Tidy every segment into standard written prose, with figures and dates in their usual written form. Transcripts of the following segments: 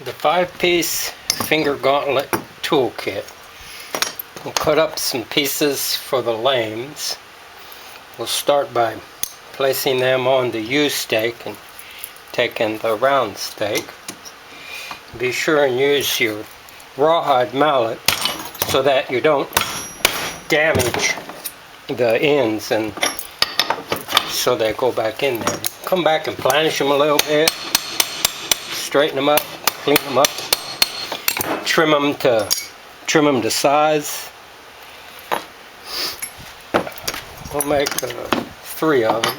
the 5-piece finger gauntlet toolkit. We'll cut up some pieces for the lames. We'll start by placing them on the U stake and taking the round stake. Be sure and use your rawhide mallet so that you don't damage the ends and so they go back in there. Come back and planish them a little bit, straighten them up, clean them up, trim them to size. We'll make 3 of them.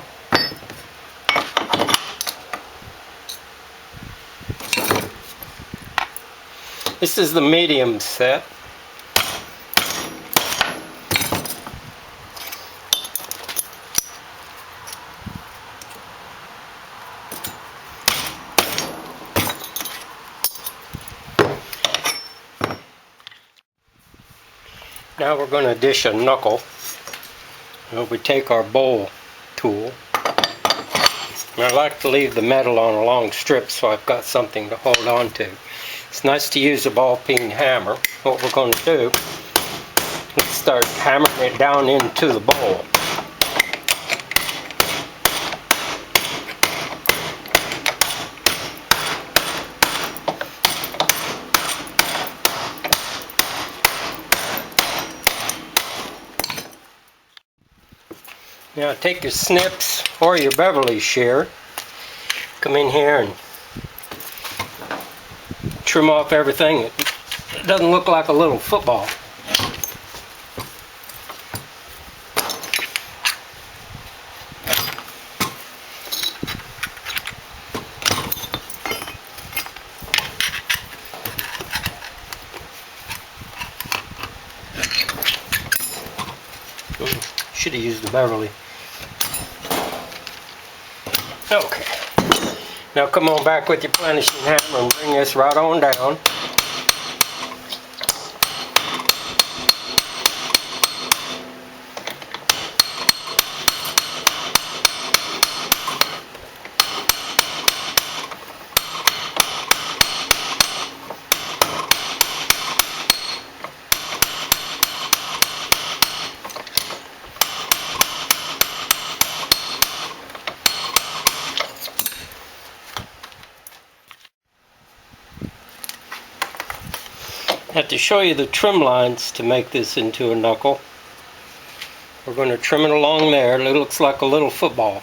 This is the medium set. Now we're going to dish a knuckle. We take our bowl tool. And I like to leave the metal on a long strip so I've got something to hold on to. It's nice to use a ball-peen hammer. What we're going to do is start hammering it down into the bowl. Now take your snips or your Beverly shear, come in here and trim off everything that doesn't look like a little football. Should have used the Beverly. Okay. Now come on back with your planishing hammer and bring this right on down. I have to show you the trim lines to make this into a knuckle. We're going to trim it along there. It looks like a little football.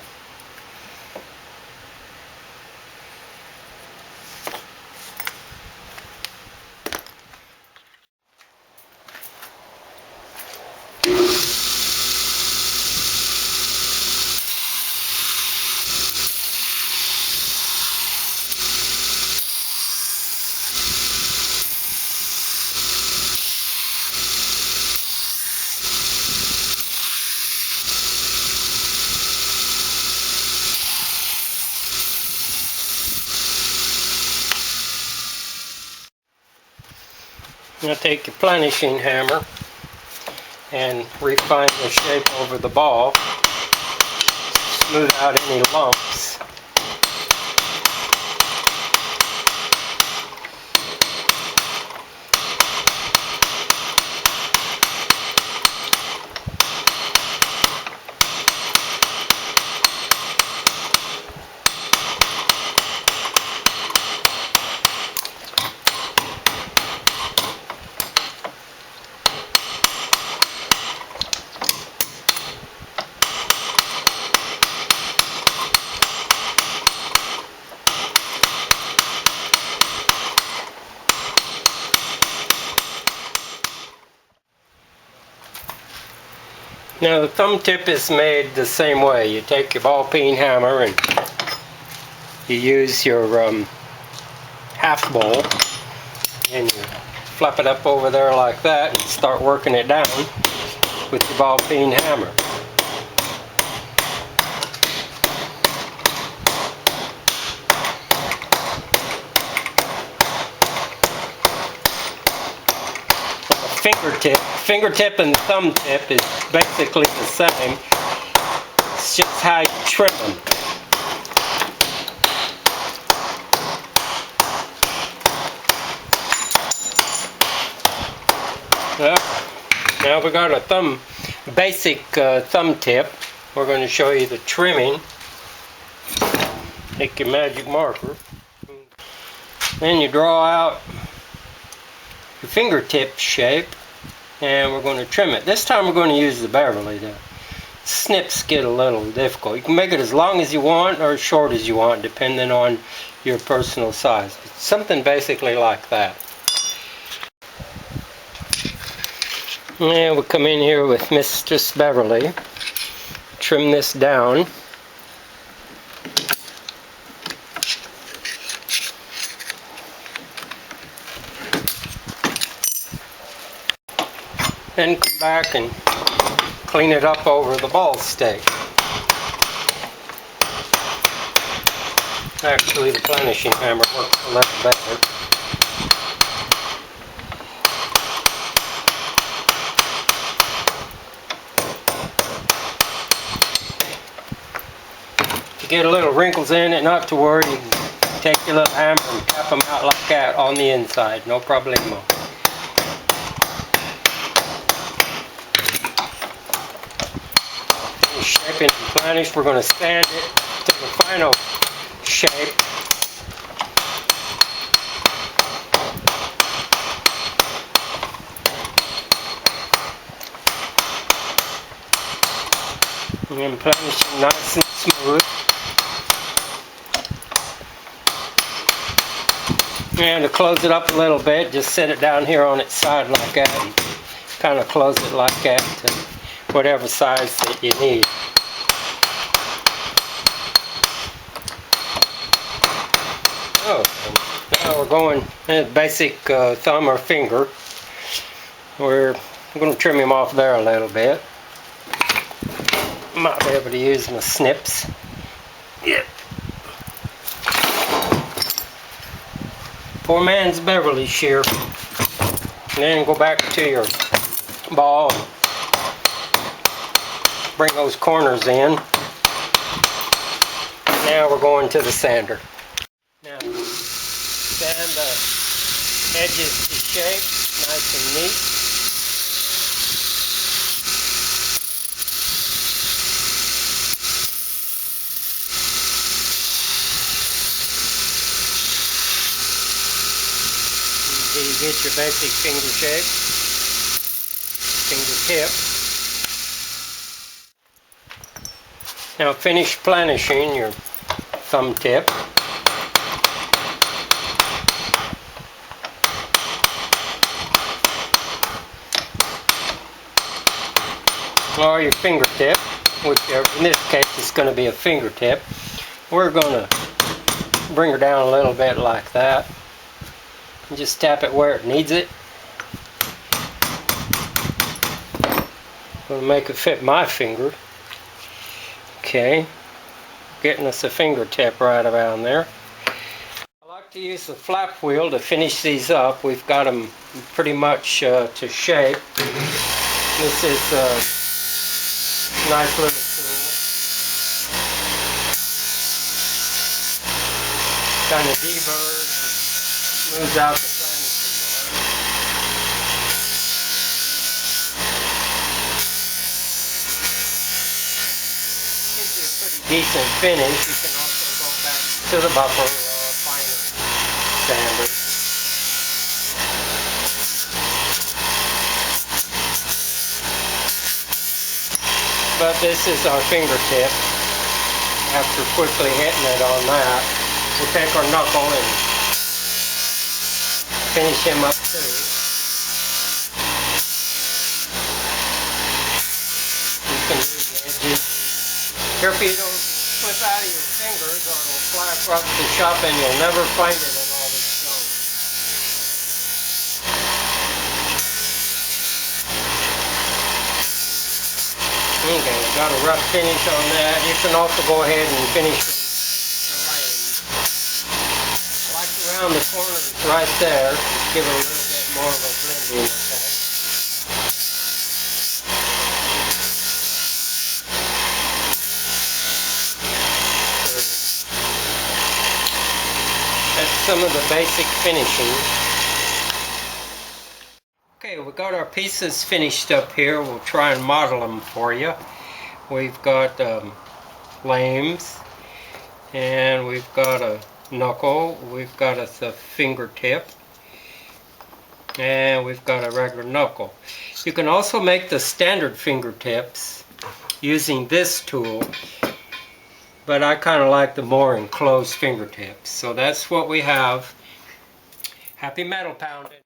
Now take your planishing hammer and refine the shape over the ball. Smooth out any lumps. Now the thumb tip is made the same way. You take your ball-peen hammer and you use your half bowl and you flap it up over there like that and start working it down with your ball-peen hammer. Fingertip and thumb tip is basically the same. It's just how you trim them. Well, now we got a basic thumb tip. We're going to show you the trimming. Take your magic marker. Then you draw out your fingertip shape, and we're going to trim it. This time we're going to use the Beverly. The snips get a little difficult. You can make it as long as you want or as short as you want, depending on your personal size. It's something basically like that. And we'll come in here with Mistress Beverly. Trim this down. Then come back and clean it up over the ball stake. Actually, the planishing hammer works a little better. If you get a little wrinkles in it, not to worry. You can take your little hammer and tap them out like that on the inside. No problemo. Shape it and planish. We're going to sand it to the final shape. And then planish it nice and smooth. And to close it up a little bit, just set it down here on its side like that and kind of close it like that to whatever size that you need. Oh, now we're going basic thumb or finger. We're going to trim him off there a little bit. Might be able to use my snips. Yep. Poor man's Beverly shear. And then go back to your ball. Bring those corners in. Now we're going to the sander. Now sand the edges to shape, nice and neat. Until you get your basic finger shape, fingertip. Now finish planishing your thumb tip. Or your fingertip, whichever. In this case it's going to be a fingertip. We're going to bring her down a little bit like that. And just tap it where it needs it. Going to make it fit my finger. Okay, getting us a fingertip right around there. I like to use the flap wheel to finish these up. We've got them pretty much to shape. This is a nice little tool. Kind of deburrs, smooths out the planishing line. Gives you a pretty decent finish. You can also go back to the buffer or finer sander. But this is our fingertip. After quickly hitting it on that, we'll take our knuckle and finish him up too. You can do the edges. Careful you don't slip out of your fingers or it'll fly across the shop and you'll never find it in all this snow. Okay, got a rough finish on that. You can also go ahead and finish the lane. I like to round the corners right there, give it a little bit more of a blending effect. That's some of the basic finishing. Okay, we we got our pieces finished up here. We'll try and model them for you. We've got lames, and we've got a knuckle, we've got a fingertip, and we've got a regular knuckle. You can also make the standard fingertips using this tool, but I kind of like the more enclosed fingertips. So that's what we have. Happy metal pounding!